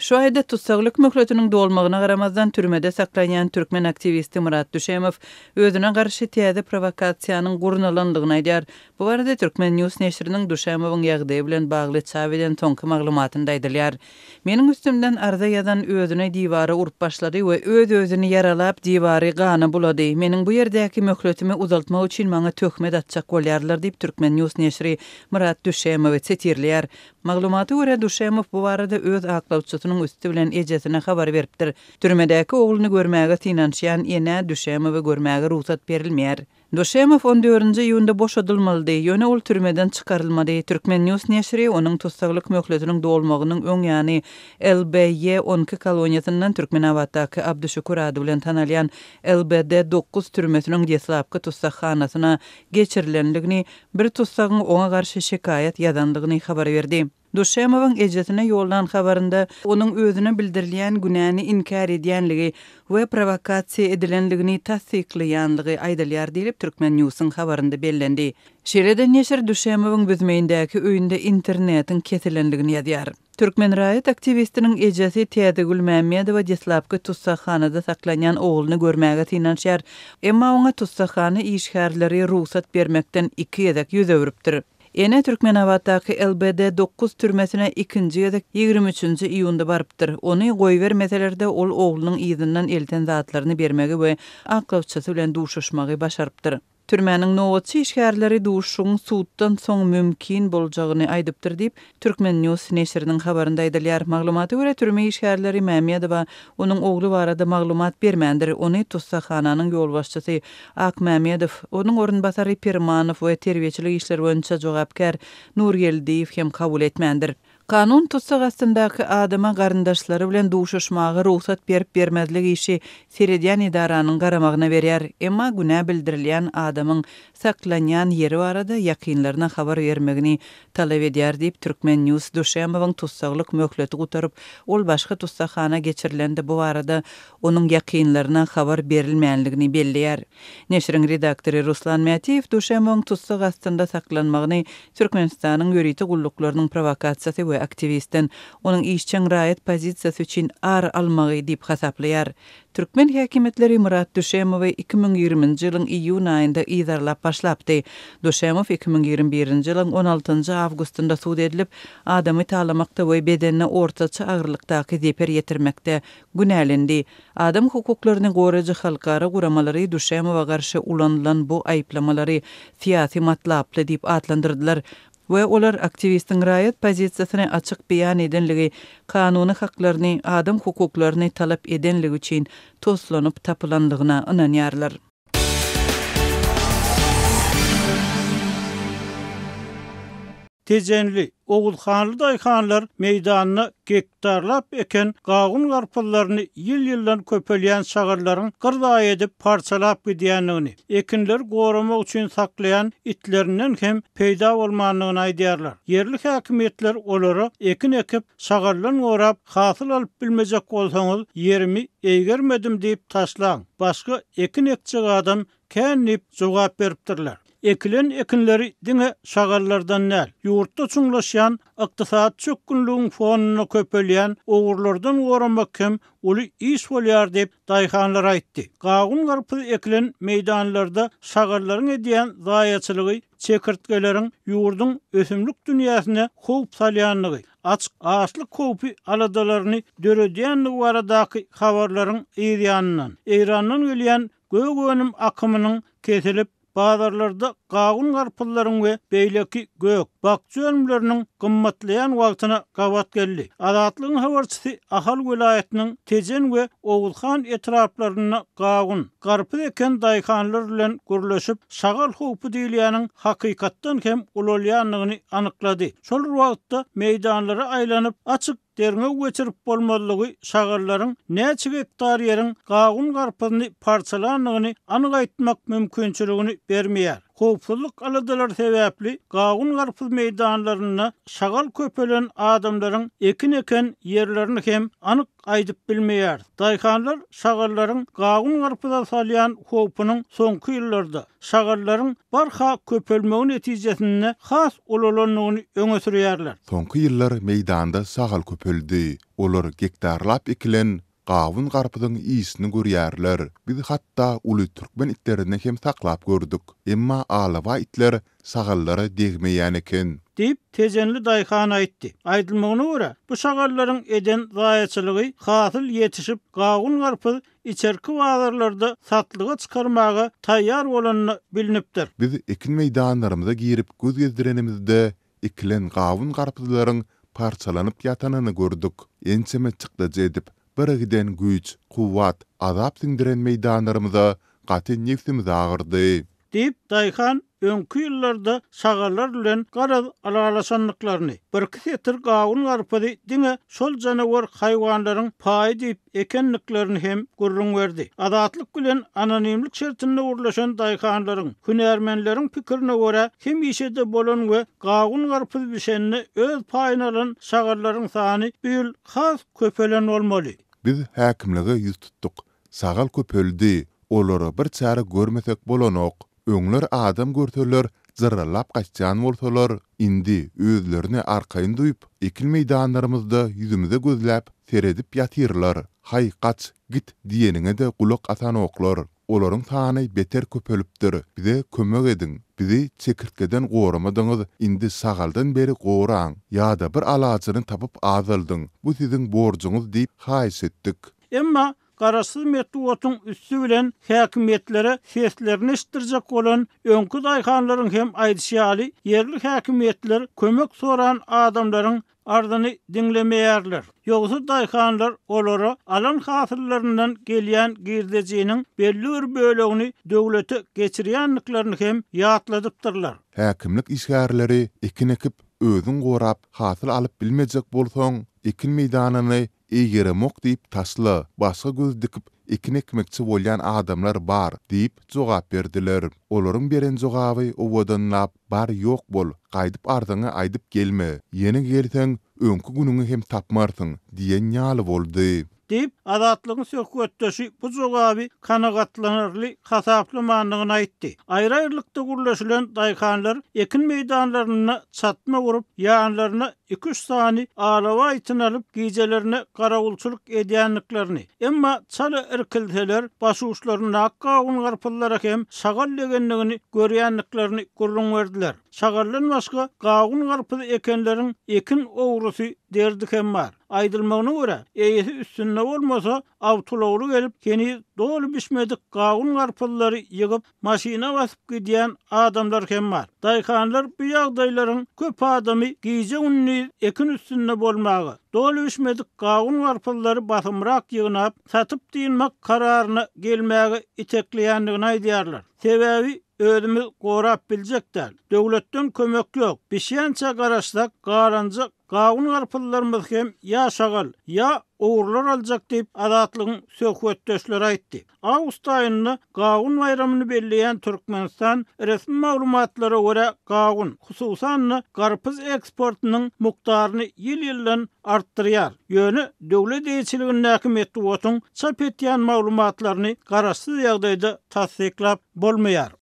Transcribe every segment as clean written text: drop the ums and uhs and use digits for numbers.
Şu ayda tutsaqlyk möhletiniň dolmagyna garamazdan türmede saklanan türkmen aktivisti Murat Düşemow özüne garşy täze provokasiýanyň gurnalandygyny aýdýar. Bu barada Türkmen News neşriniň Düşemowyň ýagdaýy bilen bagly çap eden tonky maglumatynda aýdylýar. Meniň üstümden arza ýazan özüne diýwary urup başlady we öz-özüni yaralap diýwary gany bulady. Meniň bu ýerdäki möhletimi uzaltmak üçin maňa töhmet atjak bolýarlar diýip Türkmen News neşri Murat Düşemowy çetirlýär. Maglumaty görä Düşemow bu barada öz aklawçysynyň üstü bilen ejesine habar beripdir. Türmedäki ogluny görmäge tinanşýan ene Düşemowy görmäge ruhsat berilmeýär. Düşemow 14-nji ýylda boşadylmaly, ýöne ol türmeden çykarylmady. Türkmen News neşri onuň tutsaqlyk möhletiniň dolmagynyň öň ýany LBY 12 koloniýasyndan Türkmenawatdaky Abdüşükür ady bilen tanalýan LBD 9 türmesiniň deslapky tutsaqhanasyna geçirilendigini, bir tutsagyň oňa garşy şikaýat ýazandygyny habar berdi. Düşemowyň ejesine ýoldan habarynda onuň özüne bildirilýän günäni inkar edýänligi we provokasiýa edilenligini tasdiklaýanlygy aýdylýar diýip Türkmen Newsyň habarynda bellendi. Şereden neşir Düşemowyň büzmeýindäki öýünde internetiň kesilenligini ýazýar. Türkmen raýat aktivistiniň ejesi Täze Gülmämmedowa deslapky tutsaqhanada saklanýan ogluny görmäge tinanşýar. Emma oňa tutsaqhana işgärleri ruhsat bermekden 2 ýezek ýüz öwrüpdir. Ene Türkmenawatdaky LBD 9 türmesine 2-nji ýazak 23-nji iýunda barypdyr. Ony goýber meselelerde ol oglunyň ýygynyň elten zatlaryny bermegi we aklawçysy bilen duşuşmagy başarypdyr. Türmäniň nowatsy işgärleri duşuň suutdan soň mümkin boljagyny aýdypdyr diýip Türkmen News neşriniň habarynda aýdylýar. Maglumaty görä türme işgärleri Mämmedowa onuň ogly barada maglumat bermändir. Ony tutsaqhananyň ýolbaşçysy Ak Mämmedow, onuň orunbasary Pirmanow we terbiýeçilik işleri boýunça jogapkar Nurgeldiýew hem kabul etmändir. Kanun tutsaq astyndaky adama garyndaşlary bilen duşuşmagy ruhsat berip bermezligi işi Seredýan idaranyň garamagyna berýär. Emma günä bildirilýän adamyň saklanýan ýeri barada ýakynlaryna habar bermegini talap edýär diýip Türkmen News Düşemowyň tutsaqlyk möhleti gutaryp, ol başga tutsaqhana geçirilende bu barada onuň ýakynlaryna habar berilmänligini belleýär. Neşriň redaktory Ruslan Mätiýew Düşemowyň tutsaq astynda saklanmagyny Türkmenistanyň ýöriti gulluklarının provokasiýasy aktivistin onun işçiň raýat pozisiýasy üçin ar almagy diýip hasaplaýar. Türkmen häkimetleri Murat Düşemowy 2020-nji ýylyň iýun aýynda ýazarlap başlapdy. Düşemow 2021-nji ýylyň 16-njy awgustynda suud edilip, adamy talamakda we bedenine ortaça agyrlykdaky zeper ýetirmekde günälendi. Adam hukuklaryny goraýjy halkara guramalary Düşemowa garşy ulanylan bu aýplamalary siýasy matlaply diýip adlandyrdylar. We olar aktivistin raýat pozisiýasyny açyk beýan edenligi, kanuny haklaryny, adam hukuklaryny talap edenligi üçin toslanyp tapylandygyna ynanýarlar. Tejenli Oğulhanlı dayhanlar meydanyna gektarlap eken gağun garpyllaryny ýyl-ýyldan köpelýän şagarlaryň gyrdaý edip parçalap gidýänligini, ekinler goramak üçin saklayan itlerinden hem peýda bolmanlygyny aýdýarlar. Yerlik häkimetler olary ekin ekip şagarlaryny gorap hasyl alyp bilmejek bolsaňyz yerimi eýgermedim diýip taşlaň. Başga ekin ekjek adam känip jogap beripdirler. Ekilen ekinleri diňe şagarlardan näl? Ýurtda çuňlaşýan ykdysat çökünlüğüň fonuna köpelýän ogurlardan goramak hem uly iş bolýar diýip daýhanlar aýtdy. Gağun garpy ekilen meýdanlarda şagarlaryň edýän zaýaçylygy, çekirtgeleriň ýurduň ösümlik dünýäsine howp salýanlygy, açyk ağaçlyk howpy aladalaryny döredýänligi baradaky habarlaryň ýerýänyndan, Eýrandan gelýän gögönim akymynyň kesilip bazarlarda gağun garpyllaryň we beýleki gök, bakçy ölümleriniň gymmatlayan wagtyna gawat geldi. Azatlygyň habarçysy Ahal welaýatynyň Tejen we Oğulhan etraplaryna gağun, garpy eken daýhanlar bilen gürleşip şagal howpy diýilýäniň hakykatdan hem ulalýanlygyny anyklady. Şol wagtda meýdanlara aýlanyp açyk derine geçirip bolmalygy şagarlaryň näçe hektar ýeriň gağun garpyny parçalanlygyny anyk aýtmak mümkinçiligini bermeýär. howpsuzlyk aladylar sebäpli gagun garpyz meýdanlaryna şagal köpelen adamlaryň ekin eken yerlerini hem anyk aýdyp bilmeýär. Daýkanlar şagallaryň gagun garpyza salýan howpunyň soňky ýyllarda şagallaryň barha köpelmegi netijesinde has olalanlygyny öňe sürýärler. Soňky ýyllar meýdanda sagal köpeldi. Olar gektarlap ekilen gawun garpyzyň ýysyny görýärler. Biz hatda uly türkmen itlerini hem taklap gördük. Emma alawa itler sagallara degmeýän eken. Deyip tezenli daýkan aýtdy. Aýdylmagyna görä, bu şagallaryň eden zaýaçylygy hasyl ýetişip gawun garpyz içerki bazarlarda satlyga çykarmaga taýýar bolanyny bilinipdir. Biz ekin meýdanlarymyza girip göz gezdirenimizde ekilen gawun garpyzlaryň parçalanyp ýatanyny gördük. Ençeme çykdy edip birigiden güýç, kuwwat, azap siňdiren meýdanlarymyza gaty nefsimiz agyrdy. Deyip daýkan öňkü ýyllarda şagallar bilen garaz alalaşanlyklaryny, bir-iki setir gawun garpyzy diňe şol janawar haýwanlaryň paý diýip ekenliklerini hem gurrun berdi. Adatlyk bilen anonimlik şertinde urlaşan daýkanlaryň, hünärmenleriň pikirine görä hem işede bolan we gawun garpyz bişenini öz paýyna alan şagallaryň sany büýül has köpelen bolmaly. Biz häkimlige ýüz tutdyk. Sagal köpeldi. Olary bir çara görmesek bolanok. Öňler adam görseler, zırralap kaçjan bolsalar, indi özlerini arkaýyn duýup, ekil meýdanlarymyzda ýüzümüze gözläp seredip ýatyrlar. Hay kaç, git diýeniňe de gulak atan oklar. Olaryň sany beter köpelipdir. Bize kömek edin. Bizi çekirtkeden goramadýňyz, indi sagaldan beri goraň. Ýa-da bir alajyny tapyp azaldyň. Bu siziň borjuňyz diýip haýys etdik. Emma garaşsyz metduwatyň üstü bilen häkimetlere seslerini iştirjek bolan öňkü daýkanlaryň hem aýdysýaly yerli häkimetler kömek soran adamlaryň ardyny dinlemeýärler. Ýogsa daýkanlar olara alan hasyllaryndan gelýän girdejiniň belli bir bölegini döwlete geçirýänliklerini hem ýatladypdyrlar. Häkimlik işgärleri ekin ekip özüň gorap hasyl alyp bilmejek bolsaň, ekin meýdanyny egeremok diýip tasla, başga göz dikip ekin ekmekçi bolýan adamlar bar diýip jogap berdiler. Olaryň beren jogaby owadanlap bar ýok bol, gaýdyp ardyňa aýdyp gelme. Ýene gelseň öňkü günüňi hem tapmarsyň diýen ýaly boldy. Deyip adatlygyň söhbetdeşi bu jogaby kanagatlanarly hasaplamagyny aýtdy. Aýry-aýrylykda gurlaşylan daýkanlar ekin meýdanlaryna çatma gurup ýanlaryna 2-3 sany alawa itin alyp gijelerine garawulçylyk edýänliklerini, emma çala irkilseler başuçlaryna gawun garpyzlara hem şagal degenligini görýänliklerini gurrun berdiler. Şagaldan başga gawun garpyzy ekenleriň ekin owrusy derdik hem bar. Aýdylmagyna görä, eýesi üstünde bolmasa awtulawly gelip keni dolu bişmedik gawun garpyzlary ýygyp maşina basyp gidýän adamlar hem bar. Daýkanlar bu ýagdaýlaryň köp adamy gije unny ekin üstünde bolmagy, dolu bişmedik gawun garpyzlary basymrak ýygnap satyp diýilmek kararyna gelmäge itekleýänligini aýdýarlar. Sebäbi özümüz gorap biljekler. Döwletden kömek ýok. Bişýänçe garaşsak, garanjak gawun garpyzlarymyz hem ýa şagal, ýa owurlar aljak diýip adatlygyň söhbetdeşleri aýtdy. Awgust aýynda gawun bayramyny belleýän Türkmenistan resmi maglumatlara görä gawun, hususan garpyz eksportynyň mukdaryny ýyl-ýyldan artdyrýar. Ýöne döwlet eýçiliginiň häkimetdiwatyň çap etýän maglumatlaryny garaşsyz ýagdaýda tasdiklap bolmaýar.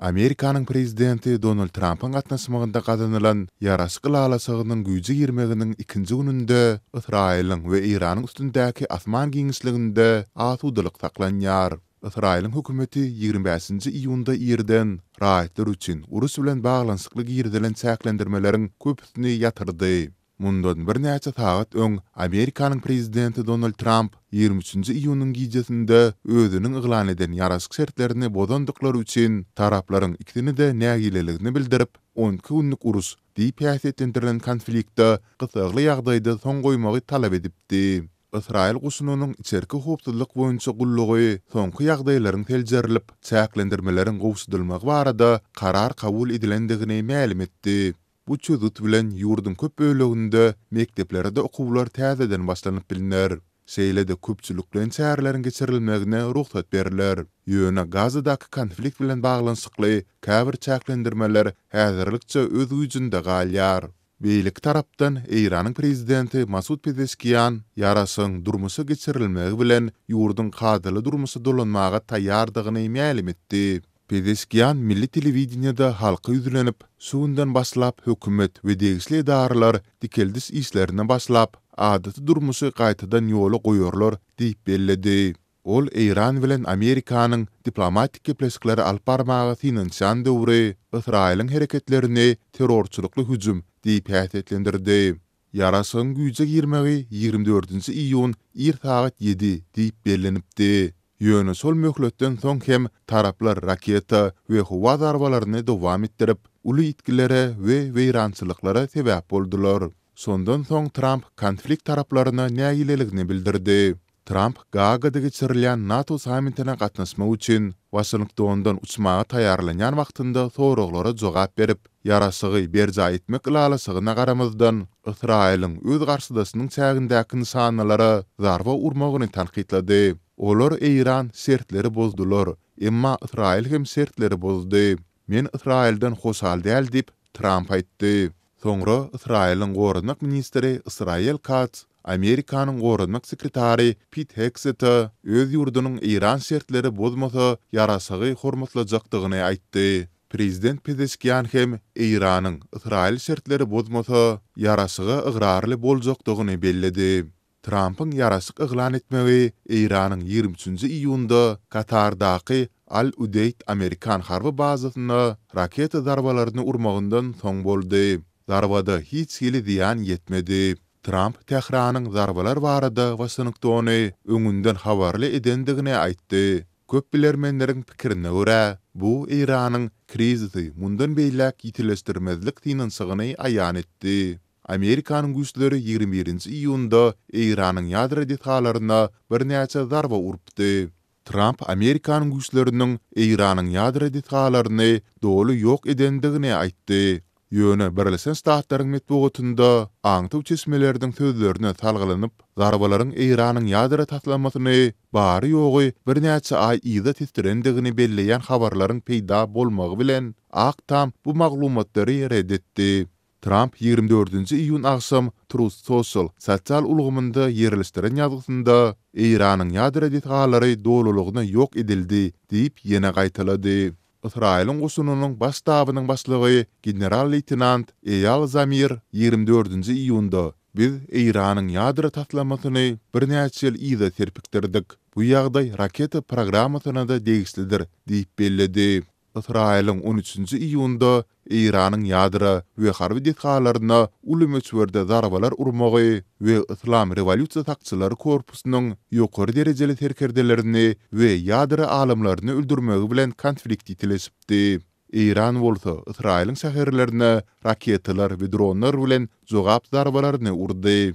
Amerikanyň prezidenti Donald Trump'ın gatnaşmagynda gazanylan ýaraşyk lalasagynyň güýje girmeginiň ikinji gününde Israýlyň we Iranyň üstündäki asman giňişliginde asudylyk saklanýar. Israýlyň hökümeti 25-nji iýunda ýerden raýatlar üçin urus bilen baglanşykly girdelen çäklendirmeleriň köpüsini ýatyrdy. Mundan bir näçe saat öň Amerikanyň prezidenti Donald Trump 23-nji iýunyň gijesinde özüniň yglan eden ýaraşyk şertlerini bozandyklary üçin taraplaryň ikisini de nägileligini bildirip 12 günlük urus diýip ýaşatdyrylan konfliktde gysagly ýagdaýda soň goýmagy talap edipdi. Israýil gusunynyň içerki howpsuzlyk boýunça gullugy soňky ýagdaýlaryň teljerilip çäklendirmeleriň gowşudylmagy barada karar kabul edilendigini ma'lum etdi. Bu çözüt bilen ýurdun köp böleginde mekteplerde okuwlar täzeden başlanyp bilinär. seýlede köpçüliklen çärlerin geçirilmegine ruhsat beriler. Ýöne Gazaдағы konflikt bilen baglanşykly käbir çäklendirmeler häzirlikçe öz güýjünde galýar. Beýlik tarapdan Eýranyň prezidenti Masud Pezeshkian ýarasyň durmuşy geçirilmegi bilen ýurdun kadyly durmuşy dolanmaga taýýardygyny ma'lum etdi. Pezeshkian milli telewizionyada halka ýüzlenip, suwundan baslap hökümet we degişli idaralar dikeldis işlerine baslap, adaty durmuşy gaýtadan ýola goýarlar diýip belledi. Ol Eýran bilen Amerikanyň diplomatik gepleşikleri alyp barmagy finansiýan döwri, Israýlyň hereketlerini terrorçulukly hüjüm diýip häsiýetlendirdi. Yarasyň güýje girmegi 24-nji iýun saat 7 diýip bellenipdi. Ýöne sol möhletden soň hem taraplar raketa we howa zarbalaryny dowam etdirip, uly itkilere we weýrançylyklara sebäp boldular. Sondan soň Trump konflikt taraplaryna nägileligini bildirdi. Trump Gagada geçirilýän NATO sammitine gatnaşmak üçin Washingtondan uçmaga taýýarlanýan wagtynda soraglara jogap berip, yarasygy berja etmek ilalasygyna garamazdan Israýlyň öz garşydasynyň çägindäki nişanlara zarba urmagyny tanqidlady. Olar Eýran sertleri bozdular, emma Israýl hem sertleri bozdy. Men Israýldan hoşal däl diýip Trump aýtdy. Soňra Israýlyň gorunmak ministri Israel Katz, Amerikanyň gorunmak sekretary Pete Hegseth öz ýurdunyň Eýran sertleri bozmasa yarasygy hormatlajakdygyny aýtdy. Prezident Pezeshkian hem Eýranyň Israýl sertleri bozmasa yarasygy ıgrarly boljakdygyny belledi. Trump'ın yarasyk yglan etmegi Eýranyň 23-nji iýunda Katardaky Al-Udeyd Amerikan harby bazasyna raketa zarbalaryny urmagyndan soň boldy. Zarbada hiç hili ziýan yetmedi. Trump Tehranyň zarbalar barada Washingtony öňünden habarly edendigini aýtdy. Köp bilermenleriň pikirine görä, bu Eýranyň krizisi mundan beýlek ýitileşdirmezlik finansygyny aýan etdi. Amerikanyň güýçleri 21-nji iýunda Eýranyň ýadro detalaryna bir näçe zarba urupdy. Trump Amerikanyň güýçleriniň Eýranyň ýadro detalaryny doly ýok edendigini aýtdy. Ýöne Birleşen Ştatlaryň metbuatynda aňtyw çeşmelerden sözlerine salgylanyp, zarbalaryň Eýranyň ýadro tatlamasyny bary ýogy bir näçe aý ýyda testirendigini belleýän habarlaryň peýda bolmagy bilen Aktam bu maglumatlary reddetdi. Trump 24-nji iýun akşam Truth Social sosial ulgamynda ýerleşdiren ýazgysynda Eýranyň ýadro detalary dolulygyna ýok edildi diýip ýene gaýtalady. Israýlyň goşunynyň baş ştabynyň başlygy general-leytenant Eyal Zamir 24-nji iýunda biz Eýranyň ýadro tatlamasyny bir näçe ýyl ýyda terpikdirdik. Bu ýagdaý raketa programmasyna da degişlidir diýip belledi. Israýlyň 13-nji iýunda Eýranyň ýadro we harby detalaryna uly möçberde zarbalar urmagy we İslam Rewolýusiýa takçylary korpusynyň ýokary derejeli terkerdelerini we ýadro alamlaryny öldürmegi bilen konflikt ýitileşipdi. Eýran bolsa Israýlyň şäherlerine raketalar we dronlar bilen jogap zarbalaryny urdy.